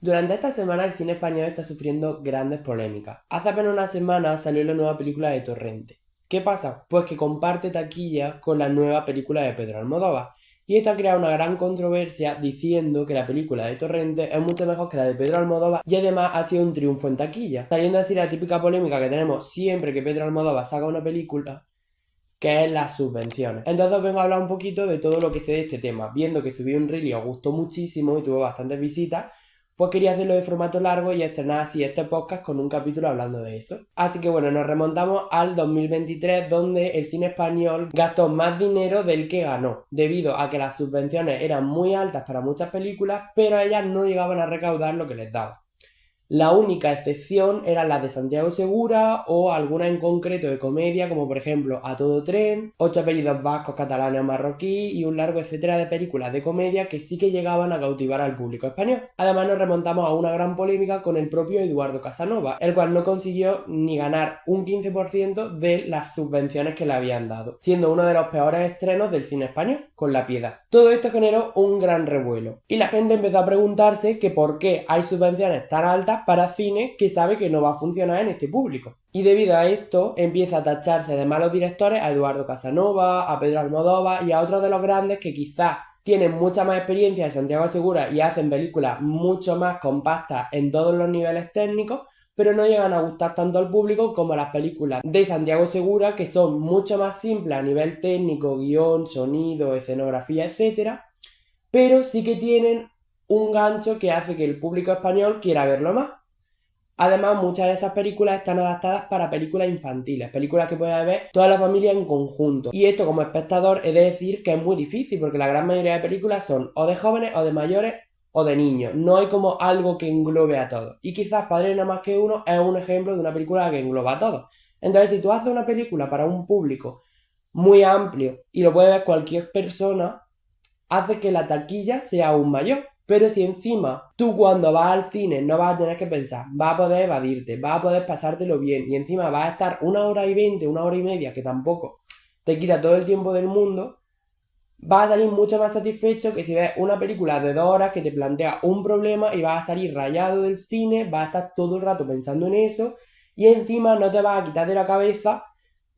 Durante esta semana el cine español está sufriendo grandes polémicas. Hace apenas una semana salió la nueva película de Torrente. ¿Qué pasa? Pues que comparte taquilla con la nueva película de Pedro Almodóvar. Y esto ha creado una gran controversia diciendo que la película de Torrente es mucho mejor que la de Pedro Almodóvar y además ha sido un triunfo en taquilla. Saliendo así la típica polémica que tenemos siempre que Pedro Almodóvar saca una película, que es las subvenciones. Entonces os vengo a hablar un poquito de todo lo que sé de este tema. Viendo que subí un reel y os gustó muchísimo y tuvo bastantes visitas, pues quería hacerlo de formato largo y estrenar así este podcast con un capítulo hablando de eso. Así que bueno, nos remontamos al 2023, donde el cine español gastó más dinero del que ganó, debido a que las subvenciones eran muy altas para muchas películas, pero ellas no llegaban a recaudar lo que les daba. La única excepción eran las de Santiago Segura o alguna en concreto de comedia, como por ejemplo A Todo Tren, Ocho apellidos vascos, catalanes o marroquí y un largo etcétera de películas de comedia que sí que llegaban a cautivar al público español. Además nos remontamos a una gran polémica con el propio Eduardo Casanova, el cual no consiguió ni ganar un 15% de las subvenciones que le habían dado, siendo uno de los peores estrenos del cine español, con La Piedad. Todo esto generó un gran revuelo y la gente empezó a preguntarse que por qué hay subvenciones tan altas para cine que sabe que no va a funcionar en este público. Y debido a esto empieza a tacharse de malos directores a Eduardo Casanova, a Pedro Almodóvar y a otros de los grandes que quizás tienen mucha más experiencia en Santiago Segura y hacen películas mucho más compactas en todos los niveles técnicos, pero no llegan a gustar tanto al público como las películas de Santiago Segura, que son mucho más simples a nivel técnico, guión, sonido, escenografía, etcétera, pero sí que tienen un gancho que hace que el público español quiera verlo más. Además, muchas de esas películas están adaptadas para películas infantiles, películas que puede ver toda la familia en conjunto. Y esto, como espectador, he de decir que es muy difícil, porque la gran mayoría de películas son o de jóvenes, o de mayores, o de niños. No hay como algo que englobe a todos. Y quizás Padre no más que uno es un ejemplo de una película que engloba a todos. Entonces, si tú haces una película para un público muy amplio y lo puede ver cualquier persona, hace que la taquilla sea aún mayor. Pero si encima tú cuando vas al cine no vas a tener que pensar, vas a poder evadirte, vas a poder pasártelo bien y encima vas a estar 1 hora y 20, 1 hora y media, que tampoco te quita todo el tiempo del mundo, vas a salir mucho más satisfecho que si ves una película de 2 horas que te plantea un problema y vas a salir rayado del cine, vas a estar todo el rato pensando en eso y encima no te vas a quitar de la cabeza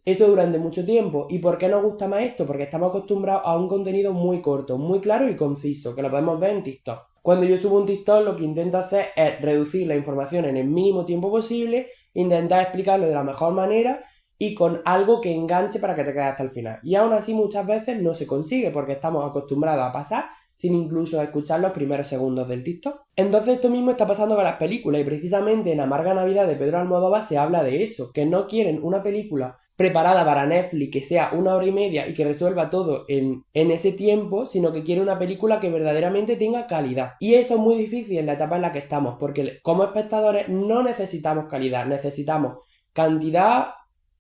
eso durante mucho tiempo. ¿Y por qué nos gusta más esto? Porque estamos acostumbrados a un contenido muy corto, muy claro y conciso, que lo podemos ver en TikTok. Cuando yo subo un TikTok, lo que intento hacer es reducir la información en el mínimo tiempo posible, intentar explicarlo de la mejor manera y con algo que enganche para que te quedes hasta el final. Y aún así muchas veces no se consigue porque estamos acostumbrados a pasar sin incluso escuchar los primeros segundos del TikTok. Entonces esto mismo está pasando con las películas y precisamente en Amarga Navidad de Pedro Almodóvar se habla de eso, que no quieren una película preparada para Netflix que sea 1 hora y media y que resuelva todo en ese tiempo, sino que quiere una película que verdaderamente tenga calidad. Y eso es muy difícil en la etapa en la que estamos, porque como espectadores no necesitamos calidad, necesitamos cantidad,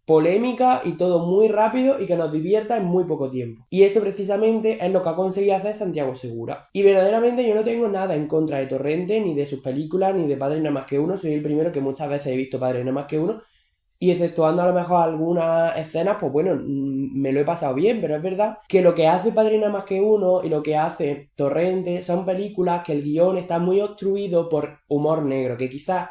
polémica y todo muy rápido y que nos divierta en muy poco tiempo. Y eso precisamente es lo que ha conseguido hacer Santiago Segura. Y verdaderamente yo no tengo nada en contra de Torrente, ni de sus películas, ni de Padre no más que uno. Soy el primero que muchas veces he visto Padre no más que uno. Y exceptuando a lo mejor algunas escenas, pues bueno, me lo he pasado bien, pero es verdad que lo que hace Padrino más que uno y lo que hace Torrente son películas que el guión está muy obstruido por humor negro, que quizás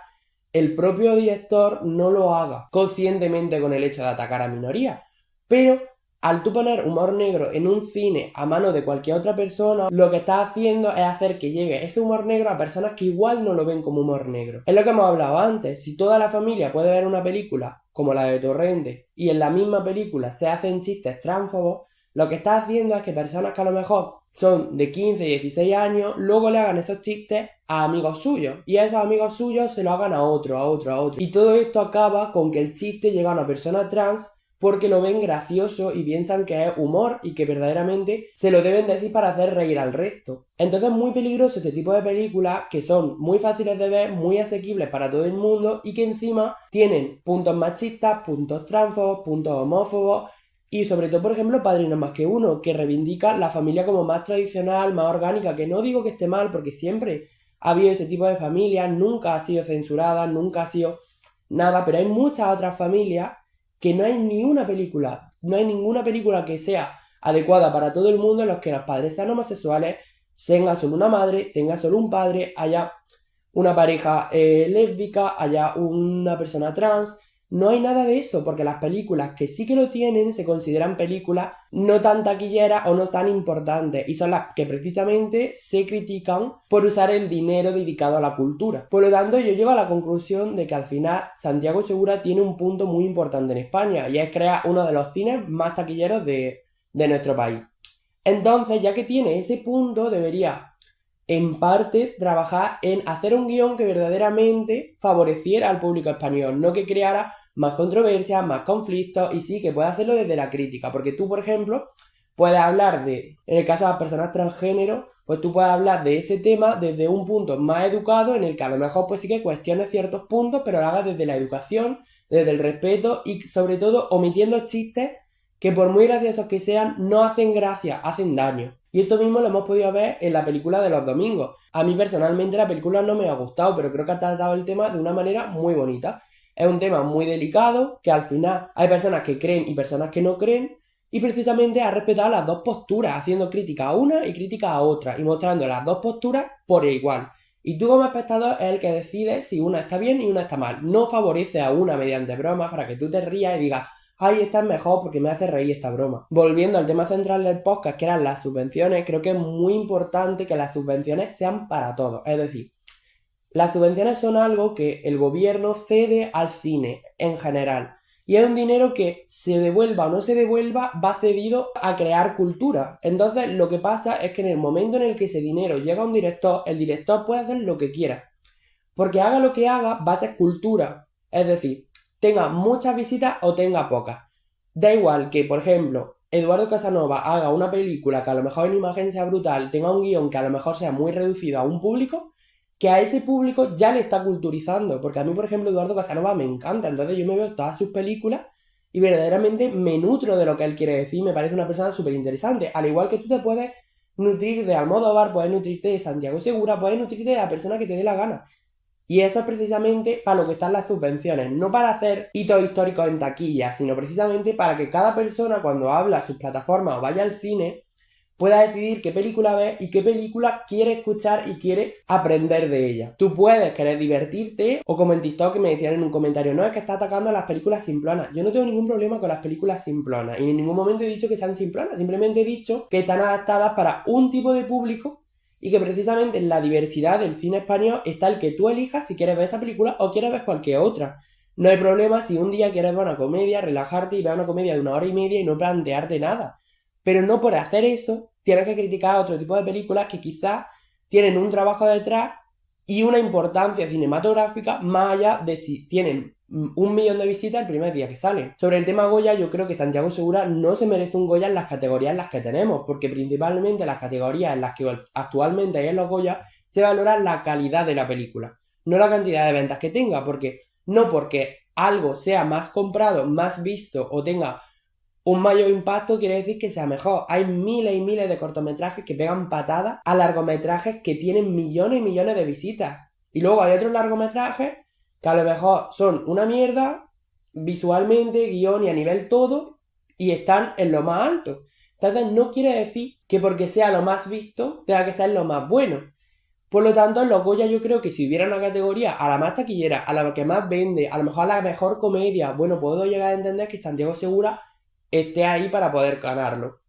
el propio director no lo haga conscientemente con el hecho de atacar a minorías. Pero al tú poner humor negro en un cine a mano de cualquier otra persona, lo que estás haciendo es hacer que llegue ese humor negro a personas que igual no lo ven como humor negro. Es lo que hemos hablado antes. Si toda la familia puede ver una película como la de Torrente y en la misma película se hacen chistes tránfobos, lo que está haciendo es que personas que a lo mejor son de 15, 16 años, luego le hagan esos chistes a amigos suyos y a esos amigos suyos se lo hagan a otro, a otro, a otro. Y todo esto acaba con que el chiste llega a una persona trans porque lo ven gracioso y piensan que es humor y que verdaderamente se lo deben decir para hacer reír al resto. Entonces es muy peligroso este tipo de películas que son muy fáciles de ver, muy asequibles para todo el mundo y que encima tienen puntos machistas, puntos transfobos, puntos homófobos y sobre todo, por ejemplo, Padrino más que uno, que reivindica la familia como más tradicional, más orgánica, que no digo que esté mal porque siempre ha habido ese tipo de familias, nunca ha sido censurada, nunca ha sido nada, pero hay muchas otras familias que no hay ni una película, no hay ninguna película que sea adecuada para todo el mundo en los que los padres sean homosexuales, tengan solo una madre, tengan solo un padre, haya una pareja lésbica, haya una persona trans. No hay nada de eso, porque las películas que sí que lo tienen se consideran películas no tan taquilleras o no tan importantes, y son las que precisamente se critican por usar el dinero dedicado a la cultura. Por lo tanto, yo llego a la conclusión de que al final Santiago Segura tiene un punto muy importante en España, y es crear uno de los cines más taquilleros de nuestro país. Entonces, ya que tiene ese punto, debería en parte trabajar en hacer un guión que verdaderamente favoreciera al público español, no que creara más controversias, más conflictos, y sí que pueda hacerlo desde la crítica, porque tú, por ejemplo, puedes hablar en el caso de las personas transgénero, pues tú puedes hablar de ese tema desde un punto más educado, en el que a lo mejor pues sí que cuestiones ciertos puntos, pero lo hagas desde la educación, desde el respeto y sobre todo omitiendo chistes que por muy graciosos que sean, no hacen gracia, hacen daño. Y esto mismo lo hemos podido ver en la película de los domingos. A mí personalmente la película no me ha gustado, pero creo que ha tratado el tema de una manera muy bonita. Es un tema muy delicado, que al final hay personas que creen y personas que no creen, y precisamente ha respetado las dos posturas, haciendo crítica a una y crítica a otra, y mostrando las dos posturas por igual. Y tú como espectador es el que decide si una está bien y una está mal. No favorece a una mediante bromas para que tú te rías y digas, ay, esta es mejor porque me hace reír esta broma. Volviendo al tema central del podcast, que eran las subvenciones, creo que es muy importante que las subvenciones sean para todos. Es decir, las subvenciones son algo que el gobierno cede al cine en general. Y es un dinero que se devuelva o no se devuelva, va cedido a crear cultura. Entonces, lo que pasa es que en el momento en el que ese dinero llega a un director, el director puede hacer lo que quiera. Porque haga lo que haga, va a ser cultura. Es decir, tenga muchas visitas o tenga pocas. Da igual que, por ejemplo, Eduardo Casanova haga una película que a lo mejor en imagen sea brutal, tenga un guión que a lo mejor sea muy reducido a un público, que a ese público ya le está culturizando. Porque a mí, por ejemplo, Eduardo Casanova me encanta. Entonces yo me veo todas sus películas y verdaderamente me nutro de lo que él quiere decir. Me parece una persona súper interesante. Al igual que tú te puedes nutrir de Almodóvar, puedes nutrirte de Santiago Segura, puedes nutrirte de la persona que te dé la gana. Y eso es precisamente para lo que están las subvenciones, no para hacer hitos históricos en taquilla, sino precisamente para que cada persona cuando habla a sus plataformas o vaya al cine pueda decidir qué película ve y qué película quiere escuchar y quiere aprender de ella. Tú puedes querer divertirte, o como en TikTok que me decían en un comentario, no, es que está atacando a las películas simplonas. Yo no tengo ningún problema con las películas simplonas y en ningún momento he dicho que sean simplonas, simplemente he dicho que están adaptadas para un tipo de público y que precisamente en la diversidad del cine español está el que tú elijas si quieres ver esa película o quieres ver cualquier otra. No hay problema si un día quieres ver una comedia, relajarte y ver una comedia de 1 hora y media y no plantearte nada. Pero no por hacer eso tienes que criticar a otro tipo de películas que quizás tienen un trabajo detrás y una importancia cinematográfica más allá de si tienen 1 millón de visitas el primer día que salen. Sobre el tema Goya, yo creo que Santiago Segura no se merece un Goya en las categorías en las que tenemos, porque principalmente las categorías en las que actualmente hay en los Goya se valora la calidad de la película, no la cantidad de ventas que tenga, porque algo sea más comprado, más visto o tenga un mayor impacto quiere decir que sea mejor. Hay miles y miles de cortometrajes que pegan patadas a largometrajes que tienen millones y millones de visitas. Y luego hay otros largometrajes que a lo mejor son una mierda visualmente, guión y a nivel todo, y están en lo más alto. Entonces no quiere decir que porque sea lo más visto tenga que ser lo más bueno. Por lo tanto, en los Goya yo creo que si hubiera una categoría a la más taquillera, a la que más vende, a lo mejor a la mejor comedia, bueno, puedo llegar a entender que Santiago Segura esté ahí para poder ganarlo.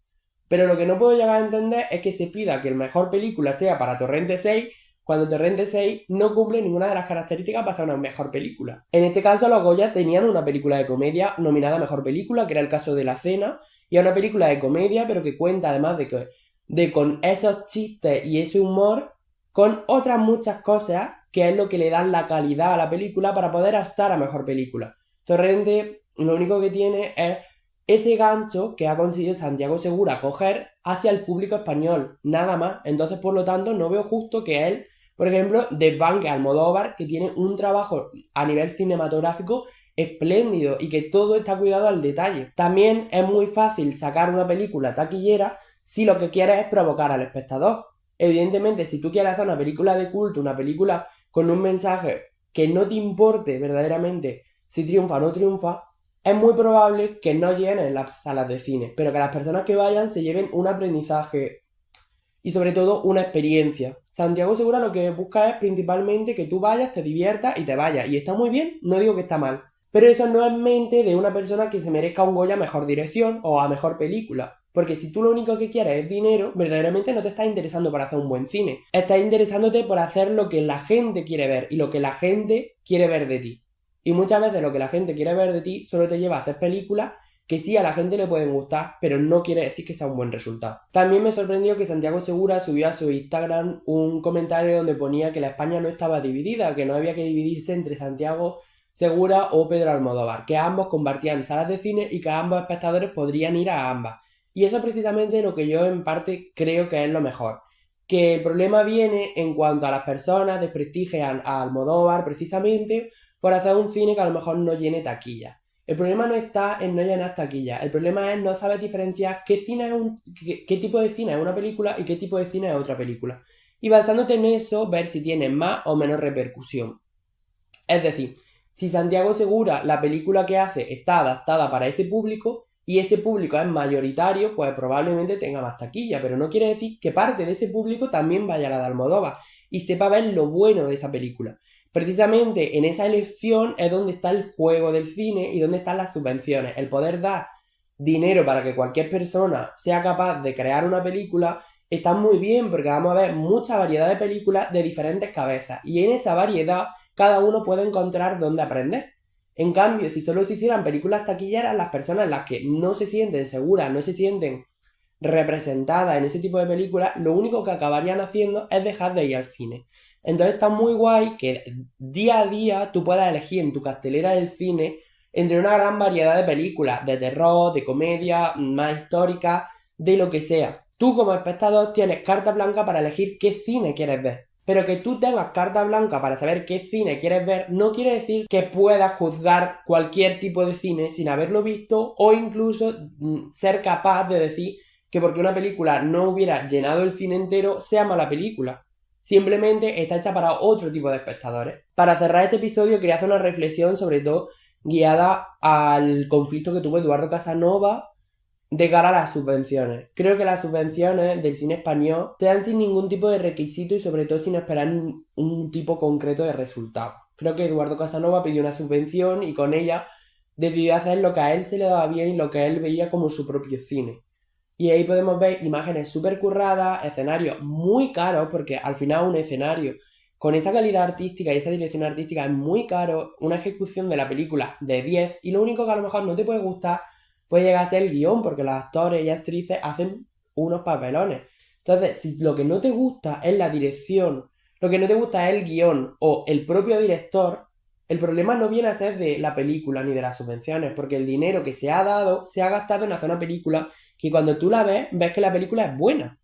Pero lo que no puedo llegar a entender es que se pida que el mejor película sea para Torrente 6 cuando Torrente 6 no cumple ninguna de las características para ser una mejor película. En este caso, los Goya tenían una película de comedia nominada a mejor película, que era el caso de La Cena, y es una película de comedia, pero que cuenta además de con esos chistes y ese humor, con otras muchas cosas que es lo que le dan la calidad a la película para poder optar a mejor película. Torrente lo único que tiene es ese gancho que ha conseguido Santiago Segura coger hacia el público español, nada más. Entonces, por lo tanto, no veo justo que él, por ejemplo, desbanque a Almodóvar, que tiene un trabajo a nivel cinematográfico espléndido y que todo está cuidado al detalle. También es muy fácil sacar una película taquillera si lo que quieres es provocar al espectador. Evidentemente, si tú quieres hacer una película de culto, una película con un mensaje que no te importe verdaderamente si triunfa o no triunfa, es muy probable que no llenen las salas de cine, pero que las personas que vayan se lleven un aprendizaje y sobre todo una experiencia. Santiago Segura lo que busca es principalmente que tú vayas, te diviertas y te vayas. Y está muy bien, no digo que está mal. Pero eso no es mente de una persona que se merezca un Goya a mejor dirección o a mejor película. Porque si tú lo único que quieres es dinero, verdaderamente no te estás interesando por hacer un buen cine. Estás interesándote por hacer lo que la gente quiere ver y lo que la gente quiere ver de ti. Y muchas veces lo que la gente quiere ver de ti solo te lleva a hacer películas que sí a la gente le pueden gustar, pero no quiere decir que sea un buen resultado. También me sorprendió que Santiago Segura subió a su Instagram un comentario donde ponía que la España no estaba dividida, que no había que dividirse entre Santiago Segura o Pedro Almodóvar, que ambos compartían salas de cine y que ambos espectadores podrían ir a ambas. Y eso es precisamente lo que yo en parte creo que es lo mejor. Que el problema viene en cuanto a las personas desprestigian a Almodóvar precisamente por hacer un cine que a lo mejor no llene taquilla. El problema no está en no llenar taquillas, el problema es no saber diferenciar qué tipo de cine es una película y qué tipo de cine es otra película. Y basándote en eso, ver si tiene más o menos repercusión. Es decir, si Santiago Segura, la película que hace, está adaptada para ese público y ese público es mayoritario, pues probablemente tenga más taquilla, pero no quiere decir que parte de ese público también vaya a la de Almodóvar y sepa ver lo bueno de esa película. Precisamente en esa elección es donde está el juego del cine y donde están las subvenciones. El poder dar dinero para que cualquier persona sea capaz de crear una película está muy bien porque vamos a ver mucha variedad de películas de diferentes cabezas y en esa variedad cada uno puede encontrar dónde aprender. En cambio, si solo se hicieran películas taquilleras, las personas las que no se sienten seguras, no se sienten representadas en ese tipo de películas, lo único que acabarían haciendo es dejar de ir al cine. Entonces está muy guay que día a día tú puedas elegir en tu cartelera del cine entre una gran variedad de películas, de terror, de comedia, más históricas, de lo que sea. Tú como espectador tienes carta blanca para elegir qué cine quieres ver. Pero que tú tengas carta blanca para saber qué cine quieres ver no quiere decir que puedas juzgar cualquier tipo de cine sin haberlo visto o incluso ser capaz de decir que porque una película no hubiera llenado el cine entero sea mala película. Simplemente está hecha para otro tipo de espectadores. Para cerrar este episodio quería hacer una reflexión sobre todo guiada al conflicto que tuvo Eduardo Casanova de cara a las subvenciones. Creo que las subvenciones del cine español se dan sin ningún tipo de requisito y sobre todo sin esperar un tipo concreto de resultado. Creo que Eduardo Casanova pidió una subvención y con ella decidió hacer lo que a él se le daba bien y lo que él veía como su propio cine. Y ahí podemos ver imágenes súper curradas, escenarios muy caros, porque al final un escenario con esa calidad artística y esa dirección artística es muy caro, una ejecución de la película de 10 y lo único que a lo mejor no te puede gustar puede llegar a ser el guión, porque los actores y actrices hacen unos papelones. Entonces, si lo que no te gusta es la dirección, lo que no te gusta es el guión o el propio director, el problema no viene a ser de la película ni de las subvenciones, porque el dinero que se ha dado se ha gastado en hacer una película que cuando tú la ves, ves que la película es buena.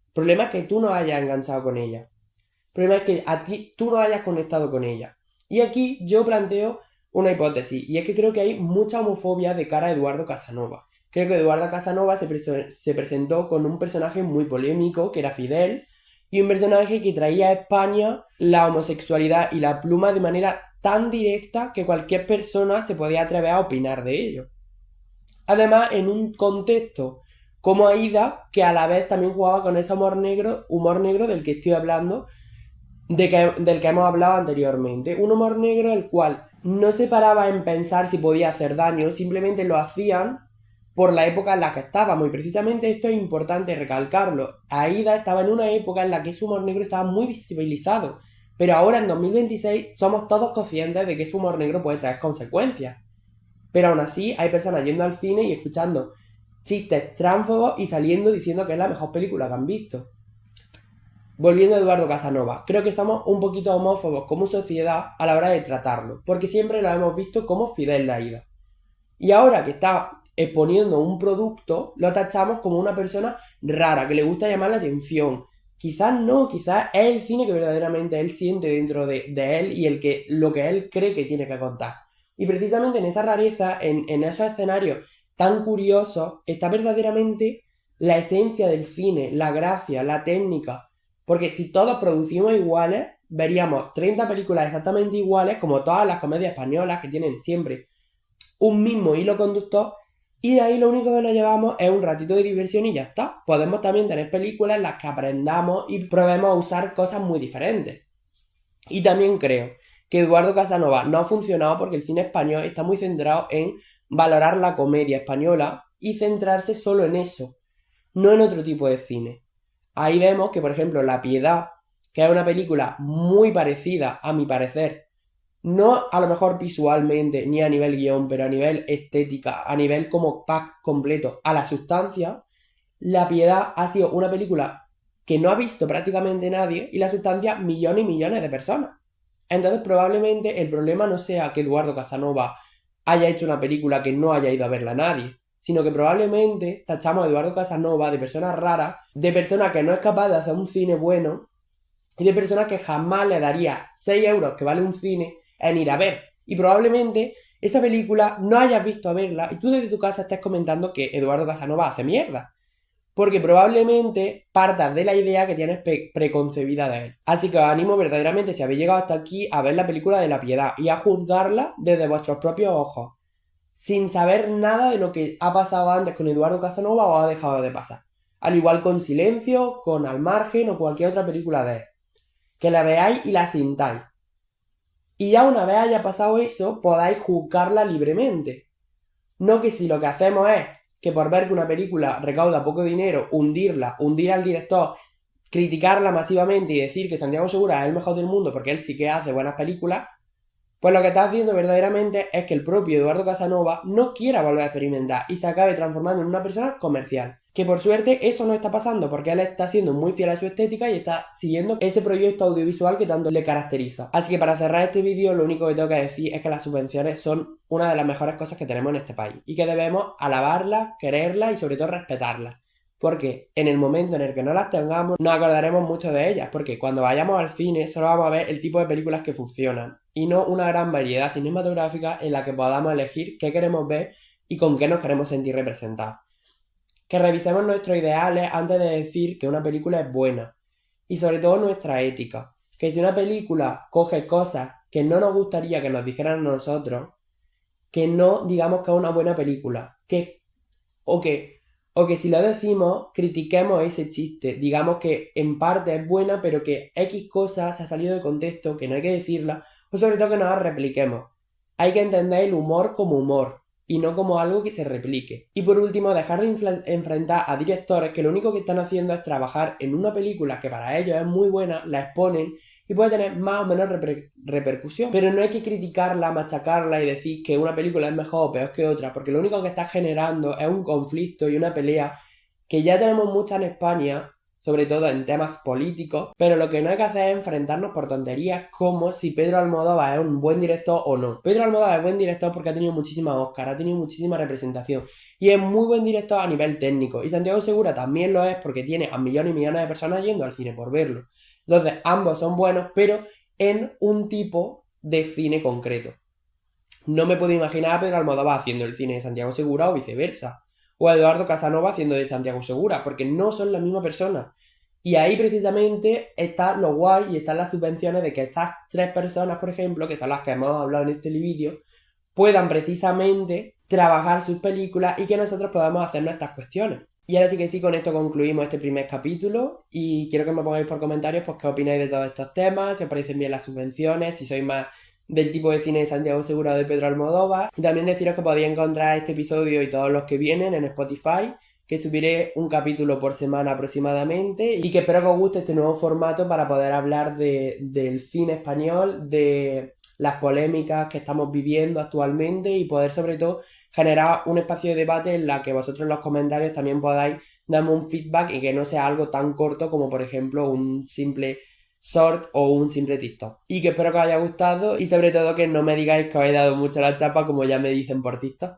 El problema es que tú no hayas enganchado con ella. El problema es que a ti tú no hayas conectado con ella. Y aquí yo planteo una hipótesis, y es que creo que hay mucha homofobia de cara a Eduardo Casanova. Creo que Eduardo Casanova se presentó con un personaje muy polémico, que era Fidel, y un personaje que traía a España la homosexualidad y la pluma de manera tan directa que cualquier persona se podía atrever a opinar de ello. Además, en un contexto como Aida, que a la vez también jugaba con ese humor negro del que estoy hablando, del que hemos hablado anteriormente. Un humor negro el cual no se paraba en pensar si podía hacer daño, simplemente lo hacían por la época en la que estábamos. Y precisamente esto es importante recalcarlo. Aida estaba en una época en la que ese humor negro estaba muy visibilizado. Pero ahora en 2026 somos todos conscientes de que ese humor negro puede traer consecuencias. Pero aún así hay personas yendo al cine y escuchando chistes tránfobos y saliendo diciendo que es la mejor película que han visto. Volviendo a Eduardo Casanova, creo que somos un poquito homófobos como sociedad a la hora de tratarlo, porque siempre lo hemos visto como Fidel Laída. Y ahora que está exponiendo un producto, lo tachamos como una persona rara, que le gusta llamar la atención. Quizás no, quizás es el cine que verdaderamente él siente dentro de él y lo que él cree que tiene que contar. Y precisamente en esa rareza, en esos escenarios tan curiosos, está verdaderamente la esencia del cine, la gracia, la técnica. Porque si todos producimos iguales, veríamos 30 películas exactamente iguales, como todas las comedias españolas que tienen siempre un mismo hilo conductor, Y de ahí lo único que nos llevamos es un ratito de diversión y ya está. Podemos también tener películas en las que aprendamos y probemos a usar cosas muy diferentes. Y también creo que Eduardo Casanova no ha funcionado porque el cine español está muy centrado en valorar la comedia española y centrarse solo en eso, no en otro tipo de cine. Ahí vemos que, por ejemplo, La Piedad, que es una película muy parecida, a mi parecer, no a lo mejor visualmente ni a nivel guión, pero a nivel estética, a nivel como pack completo a La Sustancia, La Piedad ha sido una película que no ha visto prácticamente nadie y La Sustancia millones y millones de personas. Entonces probablemente el problema no sea que Eduardo Casanova haya hecho una película que no haya ido a verla nadie, sino que probablemente tachamos a Eduardo Casanova de personas raras, de persona que no es capaz de hacer un cine bueno y de personas que jamás le daría 6 euros que vale un cine en ir a ver. Y probablemente esa película no hayas visto a verla y tú desde tu casa estés comentando que Eduardo Casanova hace mierda. Porque probablemente partas de la idea que tienes preconcebida de él. Así que os animo verdaderamente, si habéis llegado hasta aquí, a ver la película de La Piedad y a juzgarla desde vuestros propios ojos, sin saber nada de lo que ha pasado antes con Eduardo Casanova o ha dejado de pasar. Al igual con Silencio, con Al Margen o cualquier otra película de él. Que la veáis y la sintáis. Y ya una vez haya pasado eso, podáis juzgarla libremente. No que si lo que hacemos es que por ver que una película recauda poco dinero, hundirla, hundir al director, criticarla masivamente y decir que Santiago Segura es el mejor del mundo porque él sí que hace buenas películas, pues lo que está haciendo verdaderamente es que el propio Eduardo Casanova no quiera volver a experimentar y se acabe transformando en una persona comercial. Que por suerte eso no está pasando porque él está siendo muy fiel a su estética y está siguiendo ese proyecto audiovisual que tanto le caracteriza. Así que para cerrar este vídeo lo único que tengo que decir es que las subvenciones son una de las mejores cosas que tenemos en este país y que debemos alabarlas, quererlas y sobre todo respetarlas. Porque en el momento en el que no las tengamos, nos acordaremos mucho de ellas. Porque cuando vayamos al cine, solo vamos a ver el tipo de películas que funcionan. Y no una gran variedad cinematográfica en la que podamos elegir qué queremos ver y con qué nos queremos sentir representados. Que revisemos nuestros ideales antes de decir que una película es buena. Y sobre todo nuestra ética. Que si una película coge cosas que no nos gustaría que nos dijeran a nosotros, que no digamos que es una buena película. O que si lo decimos, critiquemos ese chiste. Digamos que en parte es buena, pero que X cosas se ha salido de contexto, que no hay que decirla, o sobre todo que no la repliquemos. Hay que entender el humor como humor, y no como algo que se replique. Y por último, dejar de enfrentar a directores que lo único que están haciendo es trabajar en una película que para ellos es muy buena, la exponen y puede tener más o menos repercusión. Pero no hay que criticarla, machacarla y decir que una película es mejor o peor que otra, porque lo único que está generando es un conflicto y una pelea que ya tenemos mucha en España, sobre todo en temas políticos, pero lo que no hay que hacer es enfrentarnos por tonterías como si Pedro Almodóvar es un buen director o no. Pedro Almodóvar es buen director porque ha tenido muchísimas Oscar, ha tenido muchísima representación y es muy buen director a nivel técnico. Y Santiago Segura también lo es porque tiene a millones y millones de personas yendo al cine por verlo. Entonces, ambos son buenos, pero en un tipo de cine concreto. No me puedo imaginar a Pedro Almodóvar haciendo el cine de Santiago Segura o viceversa. O a Eduardo Casanova haciendo de Santiago Segura, porque no son la misma persona. Y ahí precisamente está lo guay y están las subvenciones de que estas tres personas, por ejemplo, que son las que hemos hablado en este vídeo, puedan precisamente trabajar sus películas y que nosotros podamos hacer nuestras cuestiones. Y ahora sí que sí, con esto concluimos este primer capítulo y quiero que me pongáis por comentarios pues qué opináis de todos estos temas, si os parecen bien las subvenciones, si sois más del tipo de cine de Santiago Segura o de Pedro Almodóvar. Y también deciros que podéis encontrar este episodio y todos los que vienen en Spotify, que subiré un capítulo por semana aproximadamente y que espero que os guste este nuevo formato para poder hablar del cine español, de las polémicas que estamos viviendo actualmente y poder sobre todo generar un espacio de debate en la que vosotros en los comentarios también podáis darme un feedback y que no sea algo tan corto como por ejemplo un simple short o un simple TikTok. Y que espero que os haya gustado y sobre todo que no me digáis que os he dado mucho la chapa como ya me dicen por TikTok.